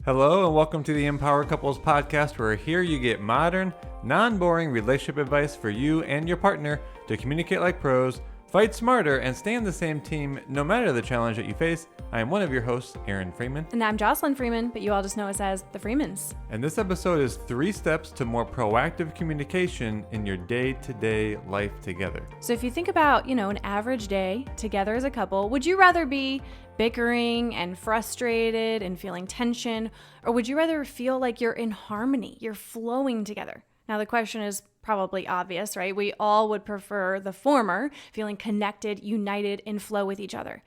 Hello and welcome to the Empower Couples podcast, where here you get modern, non-boring relationship advice for you and your partner to communicate like pros, fight smarter, and stay on the same team no matter the challenge that you face. I am one of your hosts, Aaron Freeman. And I'm Jocelyn Freeman, but you all just know us as the Freemans. And this episode is 3 steps to more proactive communication in your day-to-day life together. So if you think about, an average day together as a couple, would you rather be bickering and frustrated and feeling tension, or would you rather feel like you're in harmony, you're flowing together? Now the question is probably obvious, right? We all would prefer the former, feeling connected, united, in flow with each other.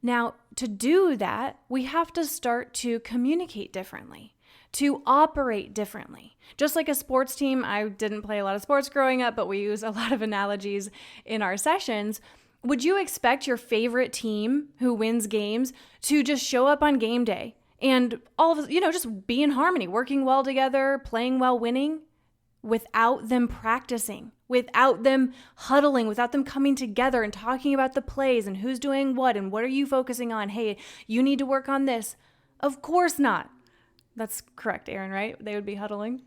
Now, to do that, we have to start to communicate differently, to operate differently. Just like a sports team, I didn't play a lot of sports growing up, but we use a lot of analogies in our sessions. Would you expect your favorite team who wins games to just show up on game day and all of us, just be in harmony, working well together, playing well, winning, without them practicing, without them huddling, without them coming together and talking about the plays and who's doing what and what are you focusing on? Hey, you need to work on this. Of course not. That's correct, Aaron, right? They would be huddling.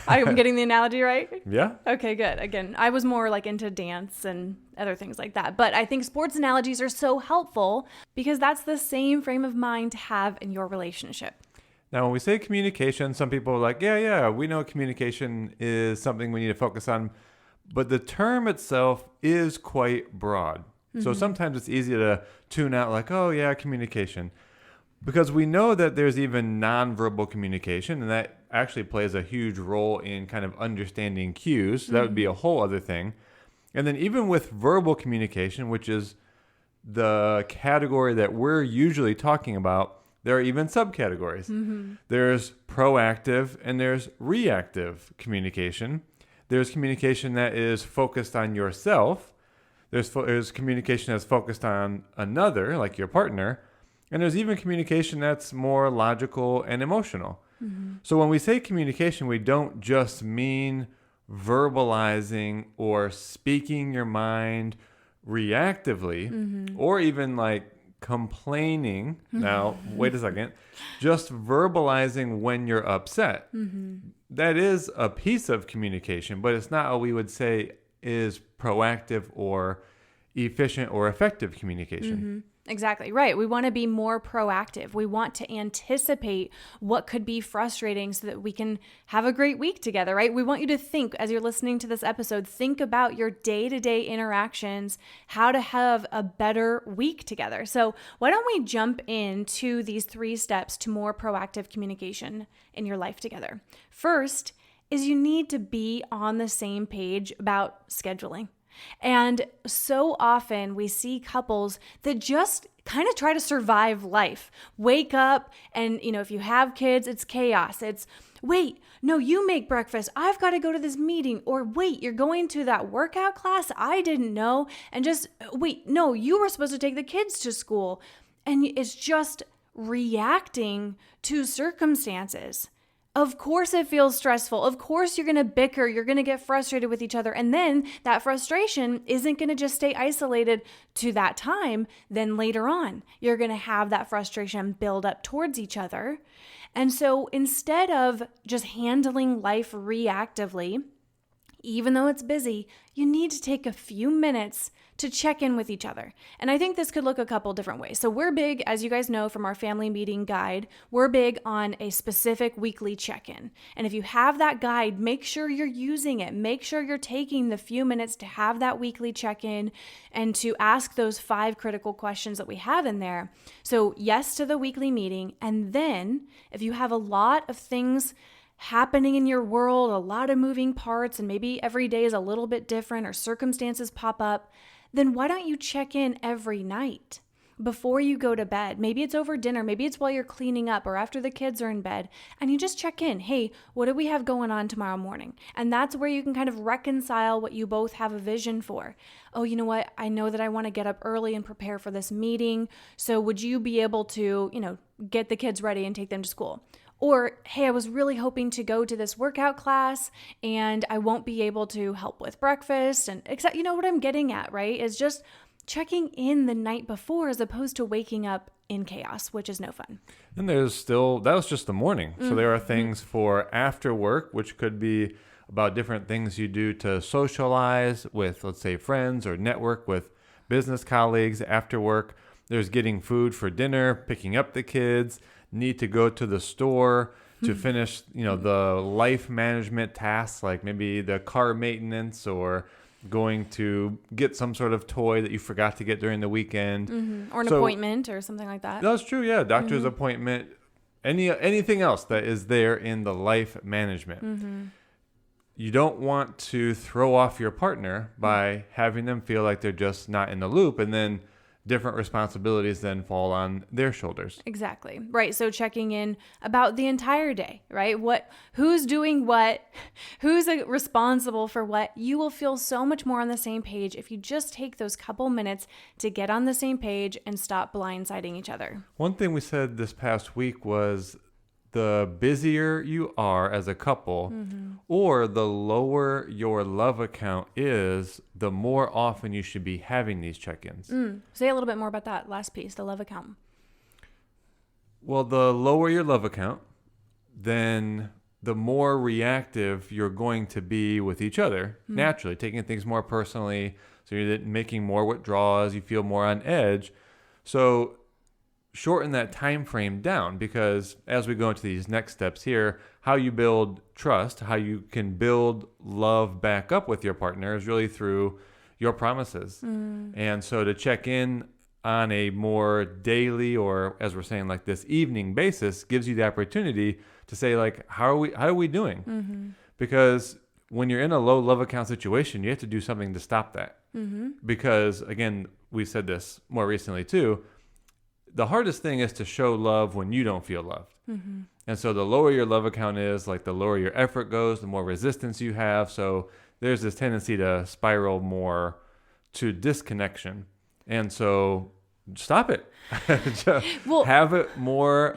I'm getting the analogy right? Yeah. Okay, good. Again, I was more like into dance and other things like that. But I think sports analogies are so helpful because that's the same frame of mind to have in your relationship. Now, when we say communication, some people are like, yeah, we know communication is something we need to focus on, but the term itself is quite broad. Mm-hmm. So sometimes it's easy to tune out like, oh yeah, communication. Because we know that there's even nonverbal communication, and that actually plays a huge role in kind of understanding cues. So that would be a whole other thing. And then even with verbal communication, which is the category that we're usually talking about, there are even subcategories. Mm-hmm. There's proactive and there's reactive communication. There's communication that is focused on yourself. There's communication that's focused on another, like your partner. And there's even communication that's more logical and emotional. Mm-hmm. So when we say communication, we don't just mean verbalizing or speaking your mind reactively, or even like complaining. Now, wait a second. Just verbalizing when you're upset. That is a piece of communication, but it's not what we would say is proactive or efficient or effective communication. Exactly right. We want to be more proactive. We want to anticipate what could be frustrating so that we can have a great week together, right? We want you to think, as you're listening to this episode, think about your day-to-day interactions, how to have a better week together. So why don't we jump into these 3 steps to more proactive communication in your life together? First is you need to be on the same page about scheduling. And so often we see couples that just kind of try to survive life. Wake up and, if you have kids, it's chaos. It's, wait, no, you make breakfast. I've got to go to this meeting. Or wait, you're going to that workout class? I didn't know. And just, wait, no, you were supposed to take the kids to school. And it's just reacting to circumstances. Of course it feels stressful. Of course you're going to bicker. You're going to get frustrated with each other. And then that frustration isn't going to just stay isolated to that time. Then later on, you're going to have that frustration build up towards each other. And so instead of just handling life reactively, even though it's busy, you need to take a few minutes to check in with each other. And I think this could look a couple different ways. So we're big, as you guys know from our family meeting guide, we're big on a specific weekly check-in. And if you have that guide, make sure you're using it. Make sure you're taking the few minutes to have that weekly check-in and to ask those 5 critical questions that we have in there. So yes to the weekly meeting. And then if you have a lot of things happening in your world, a lot of moving parts, and maybe every day is a little bit different or circumstances pop up, then why don't you check in every night before you go to bed? Maybe it's over dinner, maybe it's while you're cleaning up or after the kids are in bed, and you just check in. Hey, what do we have going on tomorrow morning? And that's where you can kind of reconcile what you both have a vision for. Oh, you know what? I know that I want to get up early and prepare for this meeting. So would you be able to, get the kids ready and take them to school? Or, hey, I was really hoping to go to this workout class and I won't be able to help with breakfast. And you know what I'm getting at, right? Is just checking in the night before as opposed to waking up in chaos, which is no fun. And that was just the morning. So there are things for after work, which could be about different things you do to socialize with, let's say, friends or network with business colleagues after work. There's getting food for dinner, picking up the kids, need to go to the store to finish, the life management tasks, like maybe the car maintenance or going to get some sort of toy that you forgot to get during the weekend. Or an appointment or something like that. That's true, yeah. Doctor's appointment, anything else that is there in the life management. You don't want to throw off your partner by having them feel like they're just not in the loop, and then different responsibilities then fall on their shoulders. Exactly. Right. So checking in about the entire day, right? Who's doing what, who's responsible for what. You will feel so much more on the same page if you just take those couple minutes to get on the same page and stop blindsiding each other. One thing we said this past week was the busier you are as a couple, or the lower your love account is, the more often you should be having these check-ins. Say a little bit more about that last piece, the love account. Well, the lower your love account, then the more reactive you're going to be with each other, naturally, taking things more personally. So you're making more withdrawals, you feel more on edge. So shorten that time frame down, because as we go into these next steps here, how you build trust, how you can build love back up with your partner is really through your promises. And so to check in on a more daily, or as we're saying, like this evening basis, gives you the opportunity to say, like, how are we doing? Because when you're in a low love account situation, you have to do something to stop that. Because again, we said this more recently too, the hardest thing is to show love when you don't feel loved. And so the lower your love account is, like the lower your effort goes, the more resistance you have. So there's this tendency to spiral more to disconnection. And so stop it. Have it more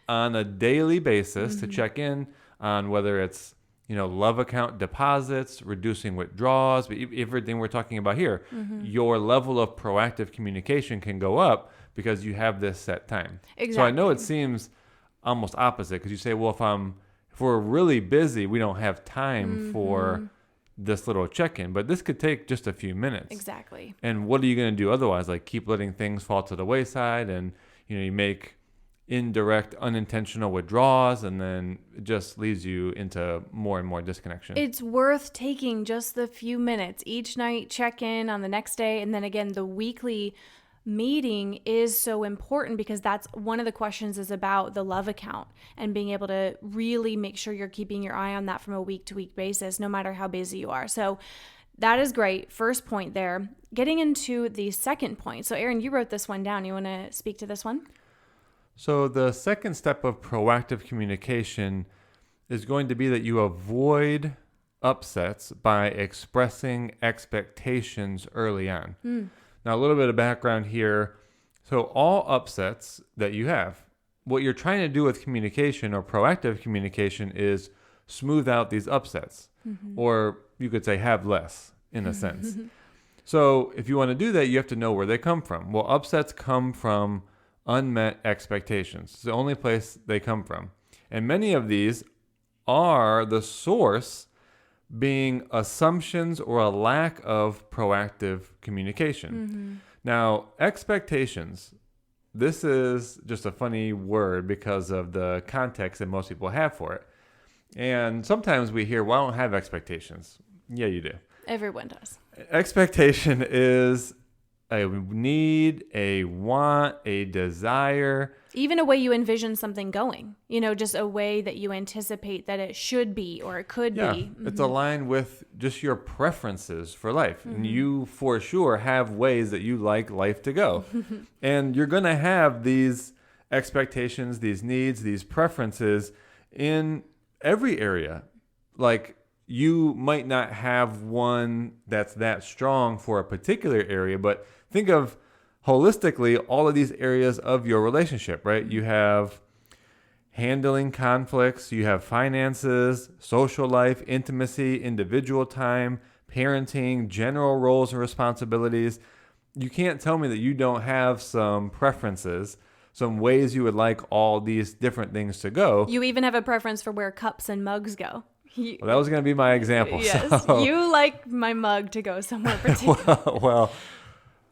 on a daily basis to check in on whether it's, love account deposits, reducing withdrawals, but everything we're talking about here. Your level of proactive communication can go up because you have this set time. Exactly. So I know it seems almost opposite, because you say, well, if we're really busy, we don't have time for this little check-in, but this could take just a few minutes. Exactly. And what are you going to do otherwise? Like keep letting things fall to the wayside, and you make indirect, unintentional withdrawals, and then it just leads you into more and more disconnection. It's worth taking just the few minutes each night, check in on the next day, and then again, the weekly meeting is so important, because that's one of the questions is about the love account and being able to really make sure you're keeping your eye on that from a week to week basis, no matter how busy you are. So that is great. First point there. Getting into the second point. So Aaron, you wrote this one down. You want to speak to this one? So the second step of proactive communication is going to be that you avoid upsets by expressing expectations early on. Now, a little bit of background here. So all upsets that you have, what you're trying to do with communication or proactive communication is smooth out these upsets, or you could say have less in a sense. So if you want to do that, you have to know where they come from. Well, upsets come from unmet expectations. It's the only place they come from. And many of these are the source being assumptions or a lack of proactive communication. Now, expectations, this is just a funny word because of the context that most people have for it. And sometimes we hear, well, I don't have expectations. Yeah, you do. Everyone does. Expectation is a need, a want, a desire. Even a way you envision something going, just a way that you anticipate that it should be or it could be. It's aligned with just your preferences for life. And you, for sure, have ways that you like life to go. And you're going to have these expectations, these needs, these preferences in every area. Like, you might not have one that's that strong for a particular area, but think of holistically all of these areas of your relationship, right? You have handling conflicts, you have finances, social life, intimacy, individual time, parenting, general roles and responsibilities. you can't tell me that you don't have some preferences, some ways you would like all these different things to go. You even have a preference for where cups and mugs go. Well, that was going to be my example. Yes, So. you like my mug to go somewhere particular. well,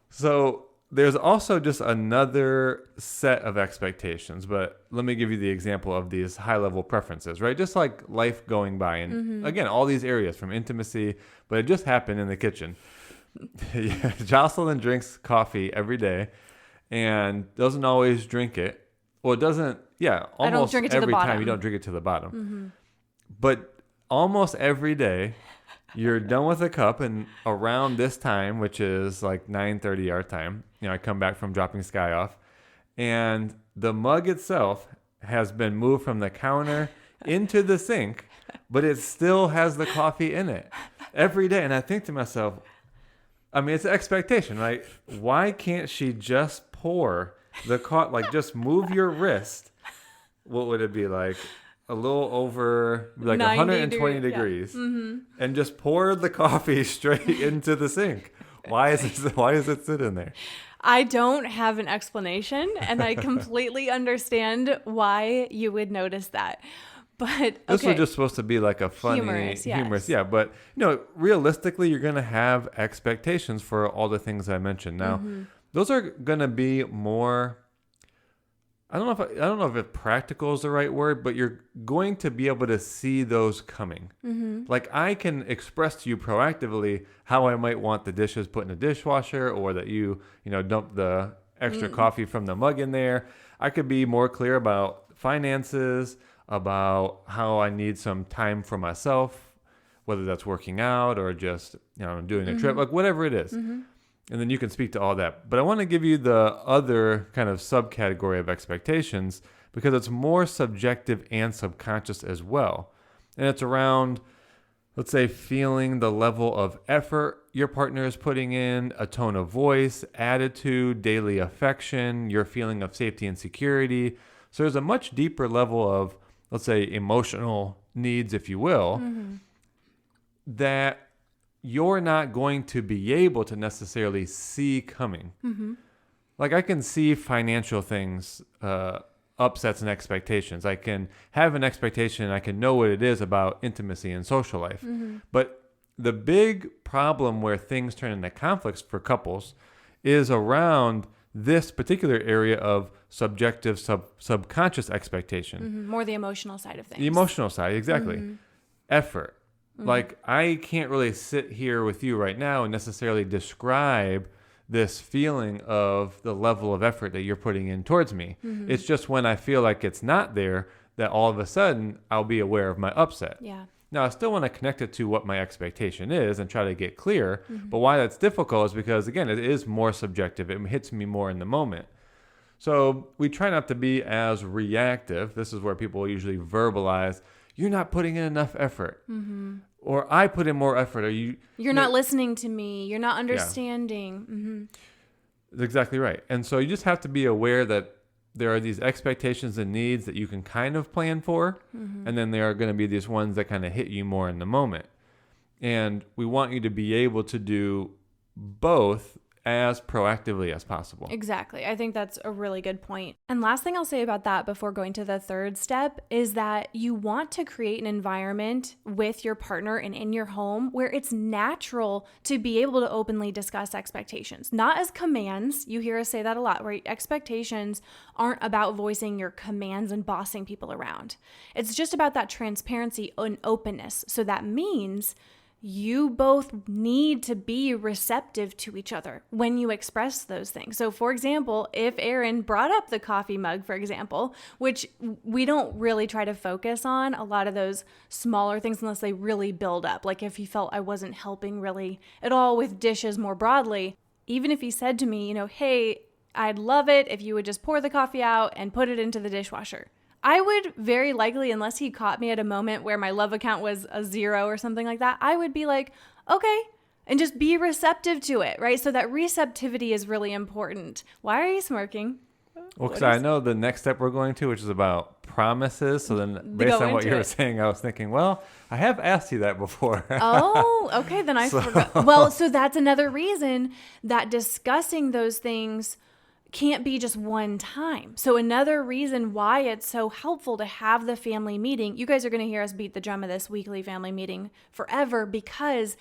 so there's also just another set of expectations, but let me give you the example of these high-level preferences, right? Just like life going by, and again, all these areas from intimacy, but it just happened in the kitchen. Jocelyn drinks coffee every day and doesn't always drink it. Well, it doesn't, almost drink it to the every time bottom. you don't drink it to the bottom. But almost every day, you're done with a cup, and around this time, which is like 9:30 our time, I come back from dropping Sky off, and the mug itself has been moved from the counter into the sink, but it still has the coffee in it every day. And I think to myself, I mean, it's an expectation, right? Why can't she just pour the like just move your wrist? What would it be like? A little over like 120 degrees, and just pour the coffee straight into the sink. Why does it sit in there? I don't have an explanation, and I completely understand why you would notice that. But this was just supposed to be like a funny, humorous, yeah. But realistically, you're gonna have expectations for all the things I mentioned. Now, those are gonna be more. I don't know if practical is the right word, but you're going to be able to see those coming. Like I can express to you proactively how I might want the dishes put in the dishwasher, or that you dump the extra coffee from the mug in there. I could be more clear about finances, about how I need some time for myself, whether that's working out or just doing a trip, like whatever it is. And then you can speak to all that. But I want to give you the other kind of subcategory of expectations because it's more subjective and subconscious as well. And it's around, let's say, feeling the level of effort your partner is putting in, a tone of voice, attitude, daily affection, your feeling of safety and security. So there's a much deeper level of, let's say, emotional needs, if you will, that you're not going to be able to necessarily see coming. Like I can see financial things, upsets and expectations. I can have an expectation. I can know what it is about intimacy and social life. But the big problem where things turn into conflicts for couples is around this particular area of subjective, subconscious expectation. More the emotional side of things. The emotional side, exactly. Effort. Like, I can't really sit here with you right now and necessarily describe this feeling of the level of effort that you're putting in towards me. It's just when I feel like it's not there that all of a sudden I'll be aware of my upset. Yeah. Now, I still want to connect it to what my expectation is and try to get clear. But why that's difficult is because, again, it is more subjective. It hits me more in the moment. So we try not to be as reactive. This is where people usually verbalize, you're not putting in enough effort. Or I put in more effort. Or you're not listening to me. You're not understanding. That's exactly right. And so you just have to be aware that there are these expectations and needs that you can kind of plan for. And then there are going to be these ones that kind of hit you more in the moment. And we want you to be able to do both as proactively as possible. Exactly. I think that's a really good point. And last thing I'll say about that before going to the third step is that you want to create an environment with your partner and in your home where it's natural to be able to openly discuss expectations, not as commands. You hear us say that a lot, where expectations aren't about voicing your commands and bossing people around. It's just about that transparency and openness. So that means you both need to be receptive to each other when you express those things. So for example, if Aaron brought up the coffee mug, for example, which we don't really try to focus on a lot of those smaller things unless they really build up. Like if he felt I wasn't helping really at all with dishes more broadly, even if he said to me, hey, I'd love it if you would just pour the coffee out and put it into the dishwasher. I would very likely, unless he caught me at a moment where my love account was a 0 or something like that, I would be like, okay, and just be receptive to it, right? So that receptivity is really important. Why are you smirking? Well, because I know the next step we're going to, which is about promises. So then based on what you were saying, I was thinking, well, I have asked you that before. Oh, okay. Then I forgot. Well, so that's another reason that discussing those things can't be just one time. So another reason why it's so helpful to have the family meeting, you guys are going to hear us beat the drum of this weekly family meeting forever, because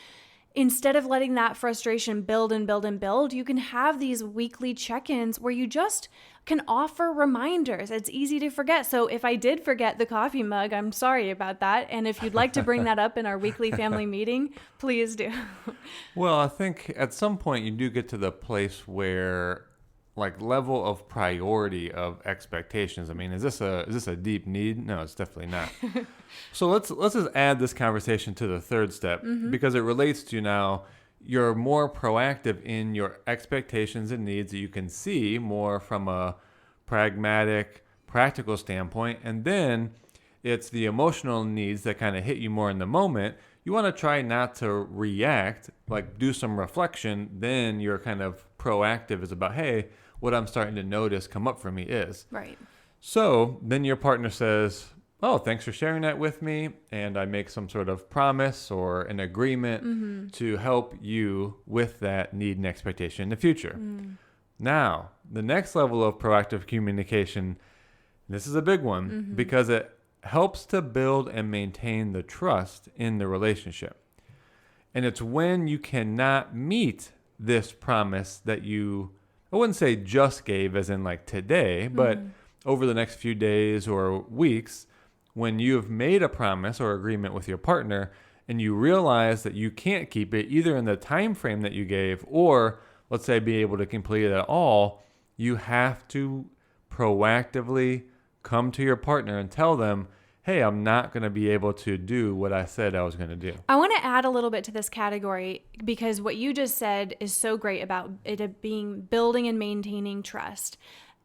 instead of letting that frustration build and build and build, you can have these weekly check-ins where you just can offer reminders. It's easy to forget. So if I did forget the coffee mug, I'm sorry about that. And if you'd like to bring that up in our weekly family meeting, please do. Well, I think at some point you do get to the place where like level of priority of expectations. I mean, is this a deep need? No, it's definitely not. So let's just add this conversation to the third step, because it relates to now you're more proactive in your expectations and needs that you can see more from a pragmatic, practical standpoint. And then it's the emotional needs that kind of hit you more in the moment. You want to try not to react, like do some reflection. Then you're kind of proactive is about, hey, what I'm starting to notice come up for me is. Right. So then your partner says, oh, thanks for sharing that with me. And I make some sort of promise or an agreement to help you with that need and expectation in the future. Now, the next level of proactive communication, this is a big one because it helps to build and maintain the trust in the relationship. And it's when you cannot meet this promise that you, I wouldn't say just gave as in like today, but over the next few days or weeks, when you have made a promise or agreement with your partner and you realize that you can't keep it either in the time frame that you gave or let's say be able to complete it at all, you have to proactively come to your partner and tell them, hey, I'm not going to be able to do what I said I was going to do. I want to add a little bit to this category because what you just said is so great about it being building and maintaining trust.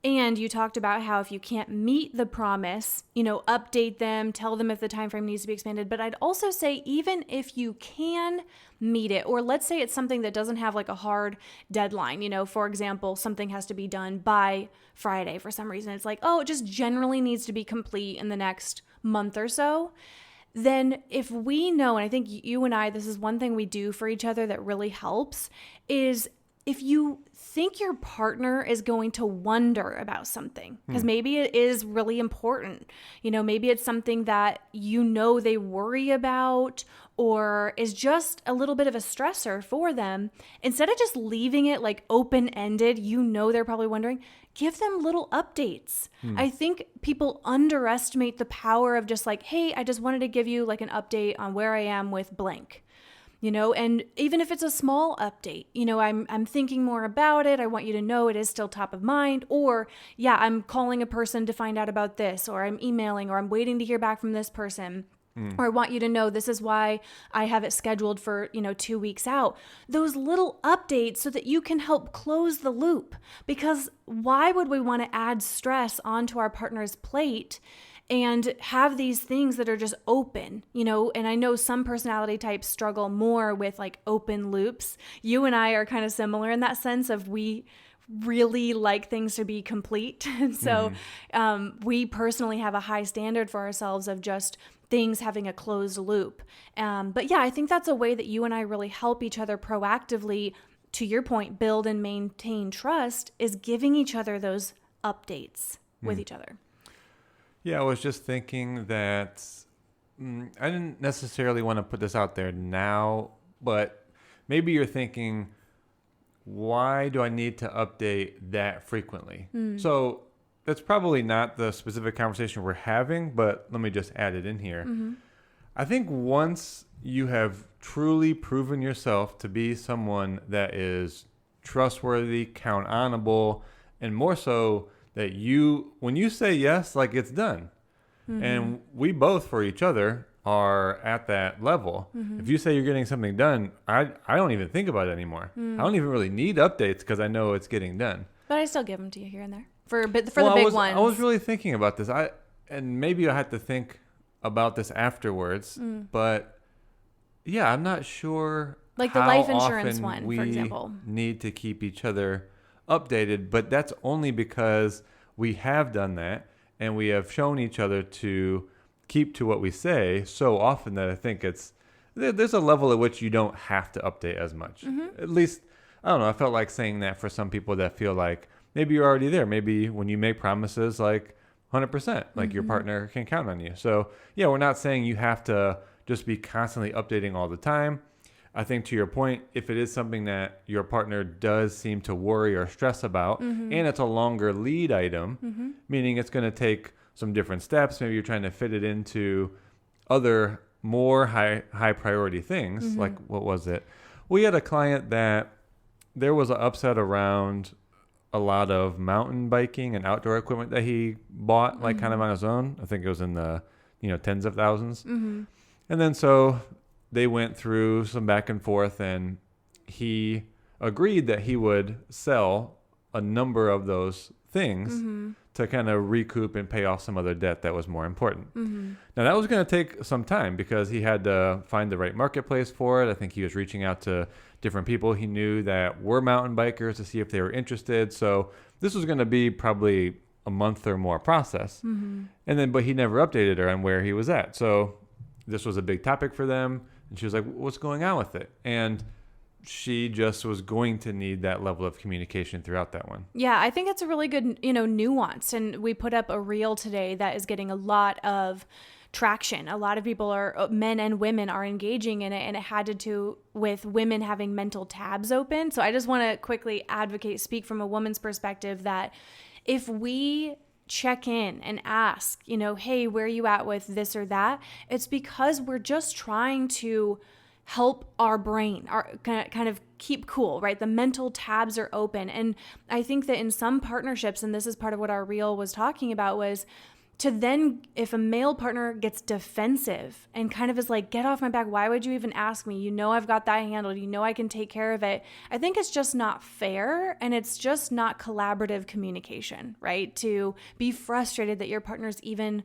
And you talked about how if you can't meet the promise, update them, tell them if the time frame needs to be expanded. But I'd also say even if you can meet it, or let's say it's something that doesn't have like a hard deadline, for example, something has to be done by Friday for some reason. It's like, oh, it just generally needs to be complete in the next month or so. Then if we know, and I think you and I, this is one thing we do for each other that really helps, is if you think your partner is going to wonder about something, because maybe it is really important, maybe it's something that they worry about or is just a little bit of a stressor for them, instead of just leaving it like open-ended, they're probably wondering, give them little updates. I think people underestimate the power of just like, hey, I just wanted to give you like an update on where I am with blank. And even if it's a small update, I'm thinking more about it. I want you to know it is still top of mind. Or, yeah, I'm calling a person to find out about this, or I'm emailing, or I'm waiting to hear back from this person. Or I want you to know this is why I have it scheduled for, 2 weeks out. Those little updates so that you can help close the loop. Because why would we want to add stress onto our partner's plate and have these things that are just open, and I know some personality types struggle more with like open loops. You and I are kind of similar in that sense of we really like things to be complete. And so we personally have a high standard for ourselves of just things having a closed loop. But yeah, I think that's a way that you and I really help each other proactively, to your point, build and maintain trust, is giving each other those updates with each other. Yeah, I was just thinking that I didn't necessarily want to put this out there now, but maybe you're thinking, why do I need to update that frequently? So that's probably not the specific conversation we're having, but let me just add it in here. I think once you have truly proven yourself to be someone that is trustworthy, count onable, and more so that when you say yes, like it's done. And we both for each other are at that level. If you say you're getting something done, I don't even think about it anymore. I don't even really need updates because I know it's getting done. But I still give them to you here and there for the big ones. I was really thinking about this. And maybe I had to think about this afterwards. But yeah, I'm not sure. Like the life insurance one, for example. We need to keep each other updated, but that's only because we have done that, and we have shown each other to keep to what we say so often that I think there's a level at which you don't have to update as much. At least, I don't know, I felt like saying that for some people that feel like maybe you're already there. Maybe when you make promises, like 100%, like your partner can count on you. So yeah, we're not saying you have to just be constantly updating all the time. I think to your point, if it is something that your partner does seem to worry or stress about, and it's a longer lead item, meaning it's going to take some different steps, maybe you're trying to fit it into other more high priority things, like what was it? We had a client that there was an upset around a lot of mountain biking and outdoor equipment that he bought, like kind of on his own. I think it was in the tens of thousands. And then so they went through some back and forth, and he agreed that he would sell a number of those things to kind of recoup and pay off some other debt that was more important. Now that was going to take some time because he had to find the right marketplace for it. I think he was reaching out to different people he knew that were mountain bikers to see if they were interested. So this was going to be probably a month or more process. But he never updated her on where he was at. So this was a big topic for them. And she was like, what's going on with it? And she just was going to need that level of communication throughout that one. Yeah, I think it's a really good, nuance. And we put up a reel today that is getting a lot of traction. A lot of people men and women are engaging in it, and it had to do with women having mental tabs open. So I just want to quickly speak from a woman's perspective that if we check in and ask, hey, where are you at with this or that? It's because we're just trying to help our brain, our kind of keep cool, right? The mental tabs are open. And I think that in some partnerships, and this is part of what our reel was talking about, was to then, if a male partner gets defensive and kind of is like, get off my back, why would you even ask me? I've got that handled. I can take care of it. I think it's just not fair, and it's just not collaborative communication, right? To be frustrated that your partner's even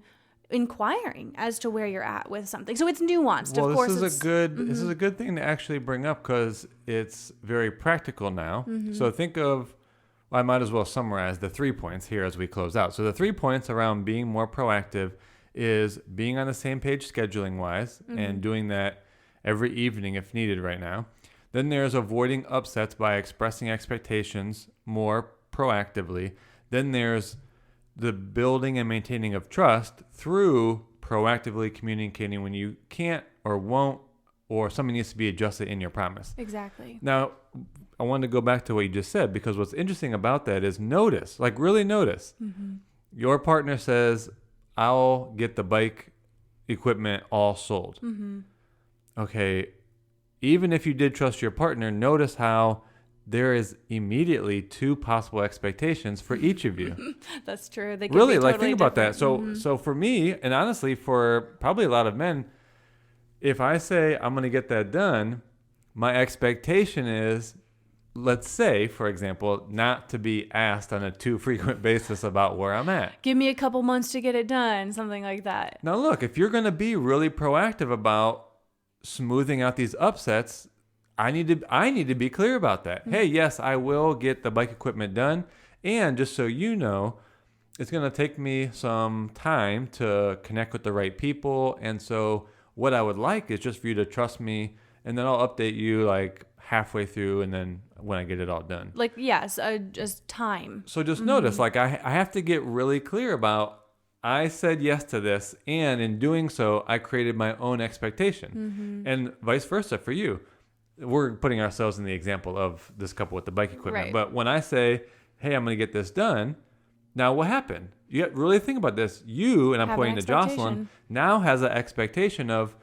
inquiring as to where you're at with something. So it's nuanced. Well, of course, this is a good thing to actually bring up because it's very practical now. So think of, I might as well summarize the 3 points here as we close out. So the 3 points around being more proactive is being on the same page scheduling wise and doing that every evening if needed right now. Then there's avoiding upsets by expressing expectations more proactively. Then there's the building and maintaining of trust through proactively communicating when you can't or won't, or something needs to be adjusted in your promise. Exactly. Now, I wanted to go back to what you just said, because what's interesting about that is notice, like really notice. Your partner says, I'll get the bike equipment all sold. Okay, even if you did trust your partner, notice how there is immediately 2 possible expectations for each of you. That's true. They really, totally think about that. different. So for me, and honestly, for probably a lot of men, if I say I'm going to get that done, my expectation is, let's say, for example, not to be asked on a too frequent basis about where I'm at. Give me a couple months to get it done, something like that. Now, look, if you're going to be really proactive about smoothing out these upsets, I need to be clear about that. Hey, yes, I will get the bike equipment done. And just so you know, it's going to take me some time to connect with the right people. And so what I would like is just for you to trust me, and then I'll update you like halfway through, and then when I get it all done. Like, yes, just time. So just notice, like I have to get really clear about, I said yes to this, and in doing so, I created my own expectation. And vice versa for you. We're putting ourselves in the example of this couple with the bike equipment. Right. But when I say, hey, I'm going to get this done, now what happened? You have to really think about this. You, and I'm pointing to Jocelyn, now has an expectation of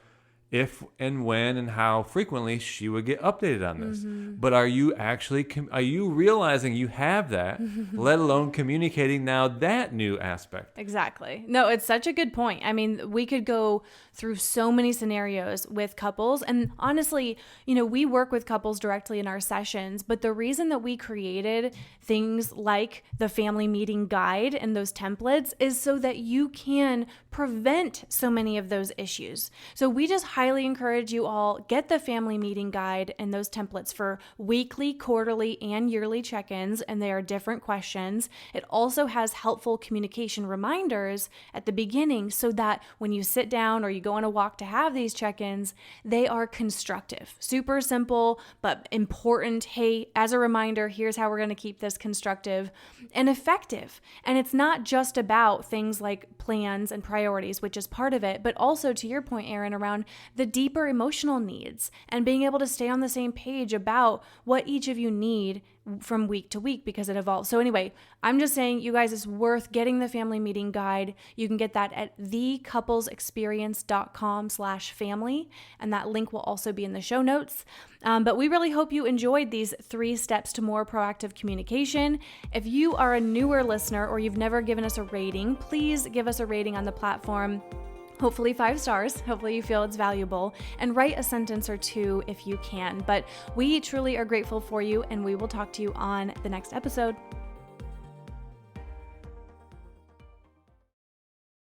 if and when and how frequently she would get updated on this. But are you actually, are you realizing you have that, let alone communicating now that new aspect? Exactly. No, it's such a good point. I mean, we could go through so many scenarios with couples. And honestly, we work with couples directly in our sessions, but the reason that we created things like the family meeting guide and those templates is so that you can prevent so many of those issues. So we just highly encourage you all get the family meeting guide and those templates for weekly, quarterly, and yearly check-ins, and they are different questions. It also has helpful communication reminders at the beginning so that when you sit down or you go on a walk to have these check-ins, they are constructive. Super simple, but important. Hey, as a reminder, here's how we're going to keep this constructive and effective. And it's not just about things like plans and priorities, which is part of it, but also, to your point, Erin, around the deeper emotional needs and being able to stay on the same page about what each of you need from week to week because it evolves. So anyway, I'm just saying, you guys, it's worth getting the family meeting guide. You can get that at thecouplesexperience.com/family, and that link will also be in the show notes. But we really hope you enjoyed these 3 steps to more proactive communication. If you are a newer listener or you've never given us a rating, please give us a rating on the platform. Hopefully 5 stars. Hopefully you feel it's valuable, and write a sentence or 2 if you can. But we truly are grateful for you, and we will talk to you on the next episode.